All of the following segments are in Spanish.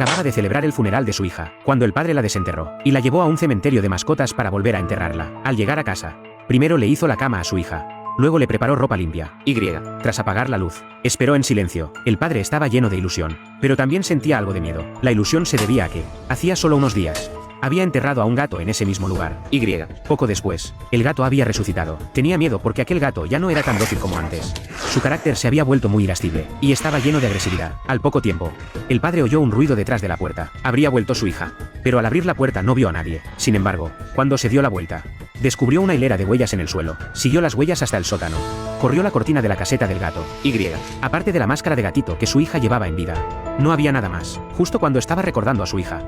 Acababa de celebrar el funeral de su hija, cuando el padre la desenterró, y la llevó a un cementerio de mascotas para volver a enterrarla. Al llegar a casa, primero le hizo la cama a su hija. Luego le preparó ropa limpia. Tras apagar la luz, esperó en silencio. El padre estaba lleno de ilusión, pero también sentía algo de miedo. La ilusión se debía a que, hacía solo unos días, había enterrado a un gato en ese mismo lugar. Poco después, el gato había resucitado. Tenía miedo porque aquel gato ya no era tan dócil como antes. Su carácter se había vuelto muy irascible, y estaba lleno de agresividad. Al poco tiempo, el padre oyó un ruido detrás de la puerta. Habría vuelto su hija, pero al abrir la puerta no vio a nadie. Sin embargo, cuando se dio la vuelta, descubrió una hilera de huellas en el suelo. Siguió las huellas hasta el sótano. Corrió la cortina de la caseta del gato. Aparte de la máscara de gatito que su hija llevaba en vida, no había nada más. Justo cuando estaba recordando a su hija,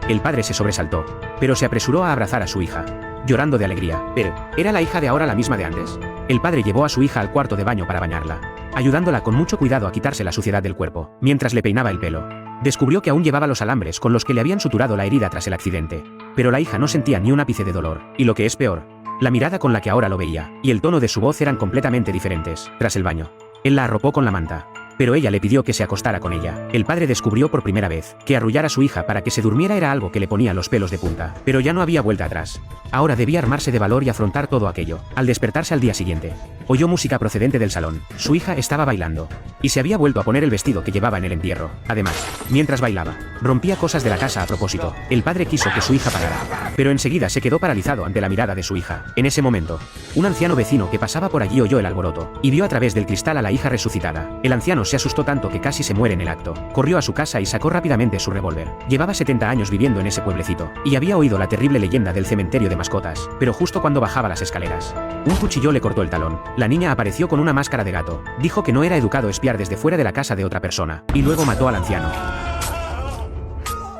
el padre se sobresaltó, pero se apresuró a abrazar a su hija, llorando de alegría. Pero, ¿era la hija de ahora la misma de antes? El padre llevó a su hija al cuarto de baño para bañarla, ayudándola con mucho cuidado a quitarse la suciedad del cuerpo. Mientras le peinaba el pelo, descubrió que aún llevaba los alambres con los que le habían suturado la herida tras el accidente. Pero la hija no sentía ni un ápice de dolor, y lo que es peor, la mirada con la que ahora lo veía, y el tono de su voz eran completamente diferentes. Tras el baño, él la arropó con la manta, pero ella le pidió que se acostara con ella. El padre descubrió por primera vez que arrullar a su hija para que se durmiera era algo que le ponía los pelos de punta. Pero ya no había vuelta atrás. Ahora debía armarse de valor y afrontar todo aquello. Al despertarse al día siguiente, oyó música procedente del salón. Su hija estaba bailando, y se había vuelto a poner el vestido que llevaba en el entierro. Además, mientras bailaba, rompía cosas de la casa a propósito. El padre quiso que su hija parara, pero enseguida se quedó paralizado ante la mirada de su hija. En ese momento, un anciano vecino que pasaba por allí oyó el alboroto, y vio a través del cristal a la hija resucitada. El anciano se asustó tanto que casi se muere en el acto. Corrió a su casa y sacó rápidamente su revólver. Llevaba 70 años viviendo en ese pueblecito, y había oído la terrible leyenda del cementerio de mascotas, pero justo cuando bajaba las escaleras, un cuchillo le cortó el talón. La niña apareció con una máscara de gato. Dijo que no era educado espiar desde fuera de la casa de otra persona, y luego mató al anciano.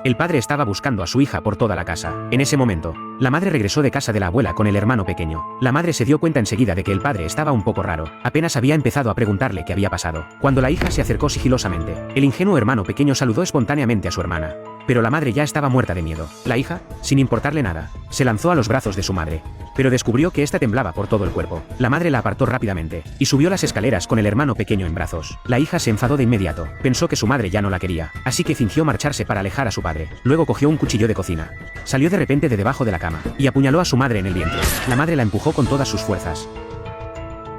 El padre estaba buscando a su hija por toda la casa. En ese momento, la madre regresó de casa de la abuela con el hermano pequeño. La madre se dio cuenta enseguida de que el padre estaba un poco raro. Apenas había empezado a preguntarle qué había pasado, cuando la hija se acercó sigilosamente. El ingenuo hermano pequeño saludó espontáneamente a su hermana, pero la madre ya estaba muerta de miedo. La hija, sin importarle nada, se lanzó a los brazos de su madre, pero descubrió que ésta temblaba por todo el cuerpo. La madre la apartó rápidamente, y subió las escaleras con el hermano pequeño en brazos. La hija se enfadó de inmediato. Pensó que su madre ya no la quería, así que fingió marcharse para alejar a su padre. Luego cogió un cuchillo de cocina, salió de repente de debajo de la cama, y apuñaló a su madre en el vientre. La madre la empujó con todas sus fuerzas,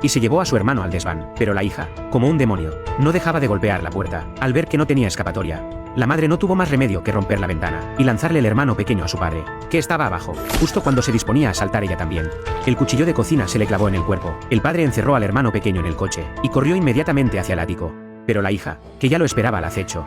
y se llevó a su hermano al desván. Pero la hija, como un demonio, no dejaba de golpear la puerta. Al ver que no tenía escapatoria, la madre no tuvo más remedio que romper la ventana y lanzarle el hermano pequeño a su padre, que estaba abajo, justo cuando se disponía a saltar ella también. El cuchillo de cocina se le clavó en el cuerpo. El padre encerró al hermano pequeño en el coche y corrió inmediatamente hacia el ático. Pero la hija, que ya lo esperaba al acecho,